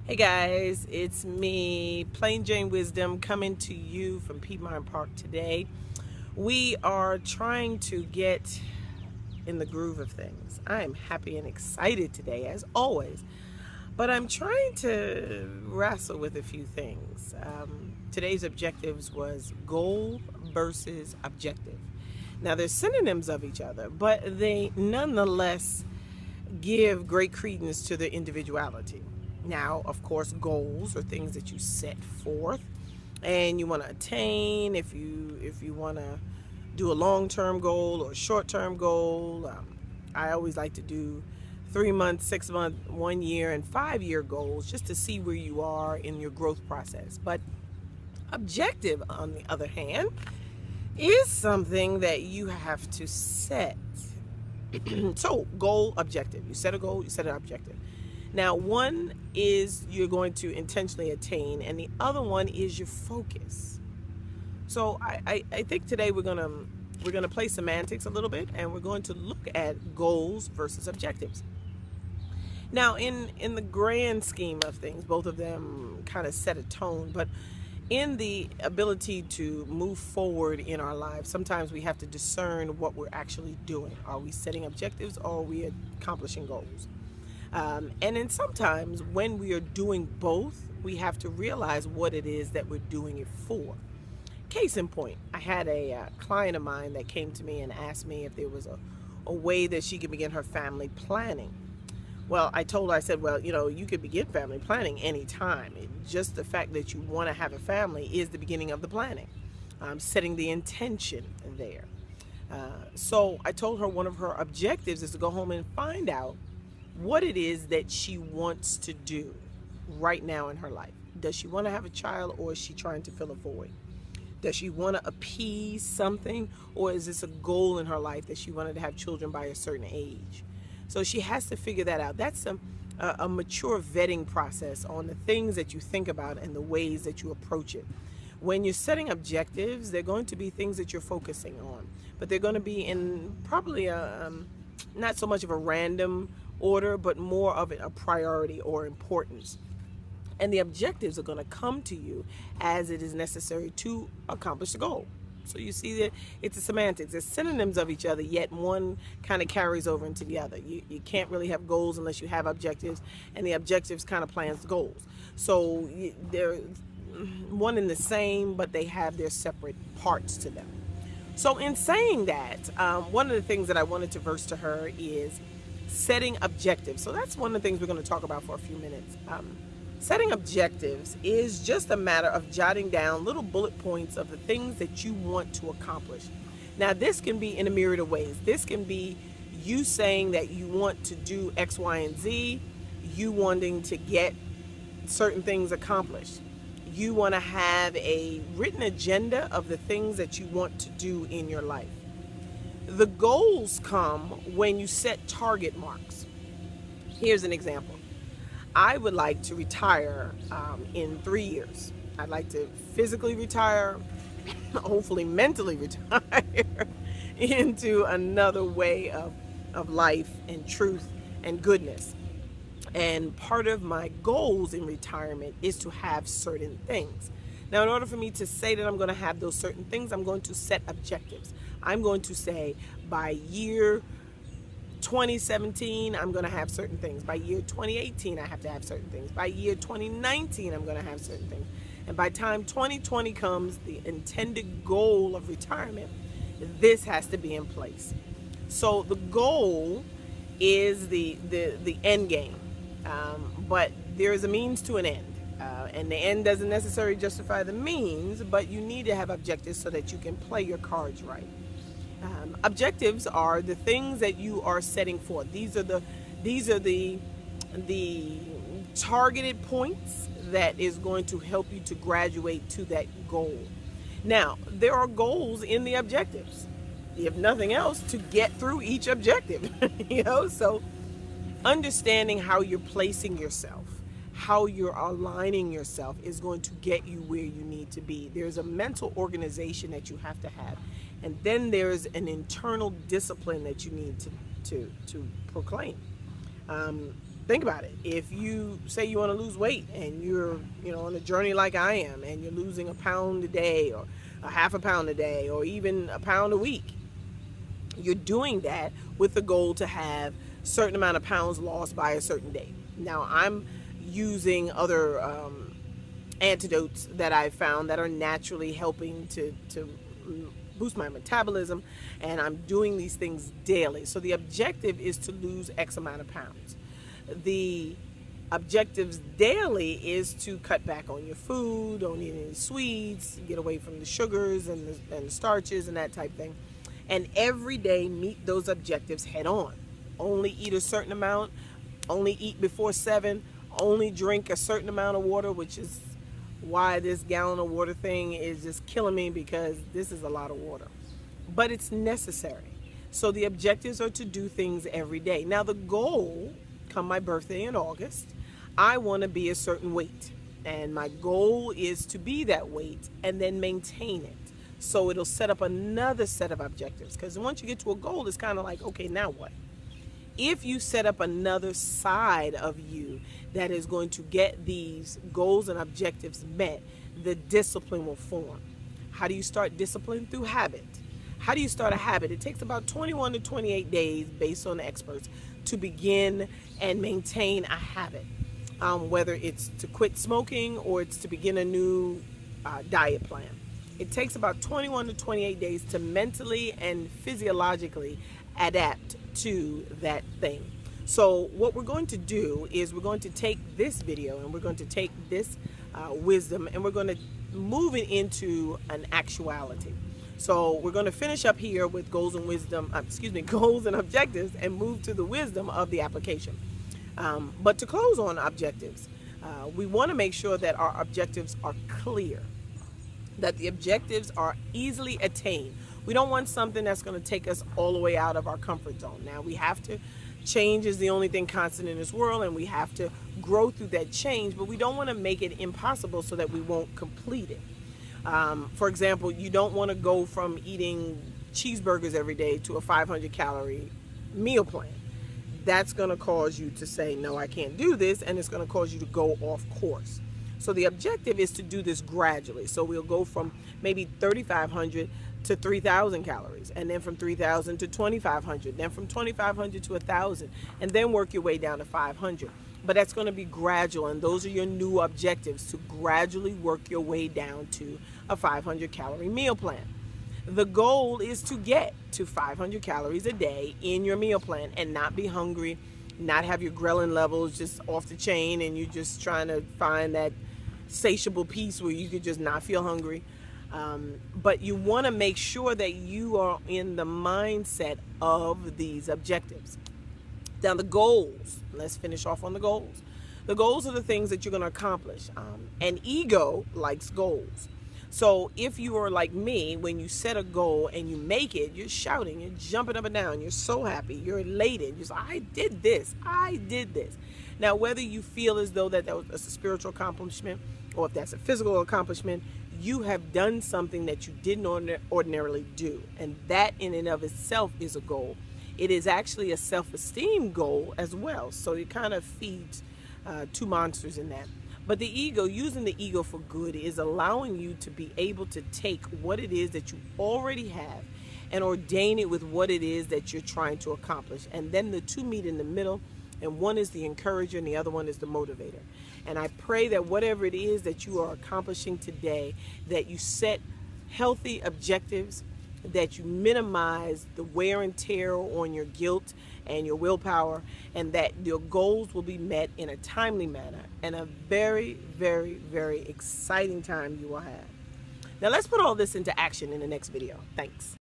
Hey guys, it's me, Plain Jane Wisdom, coming to you from Piedmont Park today. We are trying to get in the groove of things. I am happy and excited today, as always, but I'm trying to wrestle with a few things. Today's objectives was goal versus objective. Now, they're synonyms of each other, but they nonetheless give great credence to the individuality. Now, of course, goals are things that you set forth and you want to attain. If you want to do a long-term goal or a short-term goal, I always like to do 3 month, 6 month, 1 year, and 5 year goals just to see where you are in your growth process. But objective, on the other hand, is something that you have to set. So, goal, objective. You set a goal, you set an objective. Now, one is you're going to intentionally attain, and the other one is your focus. So, I think today we're gonna play semantics a little bit, and we're going to look at goals versus objectives. Now, in the grand scheme of things, both of them kind of set a tone, but in the ability to move forward in our lives, sometimes we have to discern what we're actually doing. Are we setting objectives or are we accomplishing goals? And then sometimes when we are doing both, we have to realize what it is that we're doing it for. Case in point, I had a client of mine that came to me and asked me if there was a way that she could begin her family planning. Well, I told her, I said, well, you could begin family planning anytime. Just the fact that you want to have a family is the beginning of the planning. Setting the intention there. So I told her one of her objectives is to go home and find out what it is that she wants to do right now in her life. Does she want to have a child, or is she trying to fill a void? Does she want to appease something, or is this a goal in her life that she wanted to have children by a certain age? So she has to figure that out. That's a mature vetting process on the things that you think about and the ways that you approach it. When you're setting objectives, they're going to be things that you're focusing on, but they're going to be in probably not so much of a random order, but more of a priority or importance. And the objectives are going to come to you as it is necessary to accomplish the goal. So you see that it's a semantics. It's synonyms of each other, yet one kind of carries over into the other. You can't really have goals unless you have objectives, and the objectives kind of plans the goals. So they're one and the same, but they have their separate parts to them. So in saying that, one of the things that I wanted to verse to her is setting objectives. So that's one of the things we're going to talk about for a few minutes. Setting objectives is just a matter of jotting down little bullet points of the things that you want to accomplish. Now, this can be in a myriad of ways. This can be you saying that you want to do X, Y, and Z, you wanting to get certain things accomplished. You want to have a written agenda of the things that you want to do in your life. The goals come when you set target marks. Here's an example. I would like to retire in 3 years. I'd like to physically retire, hopefully mentally retire into another way of life and truth and goodness. And part of my goals in retirement is to have certain things. Now, in order for me to say that I'm going to have those certain things, I'm going to set objectives. I'm going to say by year 2017, I'm going to have certain things. By year 2018, I have to have certain things. By year 2019, I'm going to have certain things. And by time 2020 comes, the intended goal of retirement, this has to be in place. So the goal is the end game, but there is a means to an end. And the end doesn't necessarily justify the means, but you need to have objectives so that you can play your cards right. Objectives are the things that you are setting forth. These are the targeted points that is going to help you to graduate to that goal. Now, there are goals in the objectives, if nothing else, to get through each objective. So understanding how you're placing yourself, how you're aligning yourself is going to get you where you need to be. There's a mental organization that you have to have. And then there's an internal discipline that you need to proclaim. Think about it. If you say you want to lose weight and you're, on a journey like I am, and you're losing a pound a day or a half a pound a day or even a pound a week, you're doing that with the goal to have a certain amount of pounds lost by a certain date. Now, I'm using other antidotes that I've found that are naturally helping to boost my metabolism, and I'm doing these things daily. So the objective is to lose X amount of pounds. The objectives daily is to cut back on your food, don't eat any sweets, get away from the sugars and the starches and that type of thing. And every day meet those objectives head on. Only eat a certain amount, only eat before 7, only drink a certain amount of water, which is why this gallon of water thing is just killing me, because this is a lot of water. But it's necessary. So the objectives are to do things every day. Now the goal, come my birthday in August, I want to be a certain weight. And my goal is to be that weight and then maintain it. So it'll set up another set of objectives. Because once you get to a goal, it's kind of like, okay, now what? If you set up another side of you that is going to get these goals and objectives met, the discipline will form. How do you start discipline? Through habit. How do you start a habit? It takes about 21 to 28 days, based on the experts, to begin and maintain a habit. Whether it's to quit smoking or it's to begin a new diet plan. It takes about 21 to 28 days to mentally and physiologically adapt to that thing. So what we're going to do is we're going to take this video and we're going to take this wisdom and we're going to move it into an actuality. So we're going to finish up here with goals and wisdom, goals and objectives, and move to the wisdom of the application. But to close on objectives, we want to make sure that our objectives are clear, that the objectives are easily attained. We don't want something that's going to take us all the way out of our comfort zone. Now, we have to, change is the only thing constant in this world, and we have to grow through that change, but we don't want to make it impossible so that we won't complete it. For example, you don't want to go from eating cheeseburgers every day to a 500-calorie meal plan. That's going to cause you to say, no, I can't do this, and it's going to cause you to go off course. So the objective is to do this gradually. So we'll go from maybe 3,500 to 3,000 calories, and then from 3,000 to 2,500, then from 2,500 to 1,000, and then work your way down to 500. But that's going to be gradual, and those are your new objectives, to gradually work your way down to a 500-calorie meal plan. The goal is to get to 500 calories a day in your meal plan and not be hungry, not have your ghrelin levels just off the chain and you're just trying to find that satiable peace where you could just not feel hungry. But you want to make sure that you are in the mindset of these objectives. Now the goals, let's finish off on the goals. The goals are the things that you're going to accomplish. And ego likes goals. So if you are like me, when you set a goal and you make it, you're shouting, you're jumping up and down, you're so happy, you're elated. You're like, I did this, I did this. Now, whether you feel as though that was a spiritual accomplishment or if that's a physical accomplishment, you have done something that you didn't ordinarily do. And that in and of itself is a goal. It is actually a self-esteem goal as well. So it kind of feeds two monsters in that. But the ego, using the ego for good, is allowing you to be able to take what it is that you already have and ordain it with what it is that you're trying to accomplish. And then the two meet in the middle, and one is the encourager and the other one is the motivator. And I pray that whatever it is that you are accomplishing today, that you set healthy objectives, that you minimize the wear and tear on your guilt and your willpower, and that your goals will be met in a timely manner, and a very, very, very exciting time you will have. Now let's put all this into action in the next video. Thanks.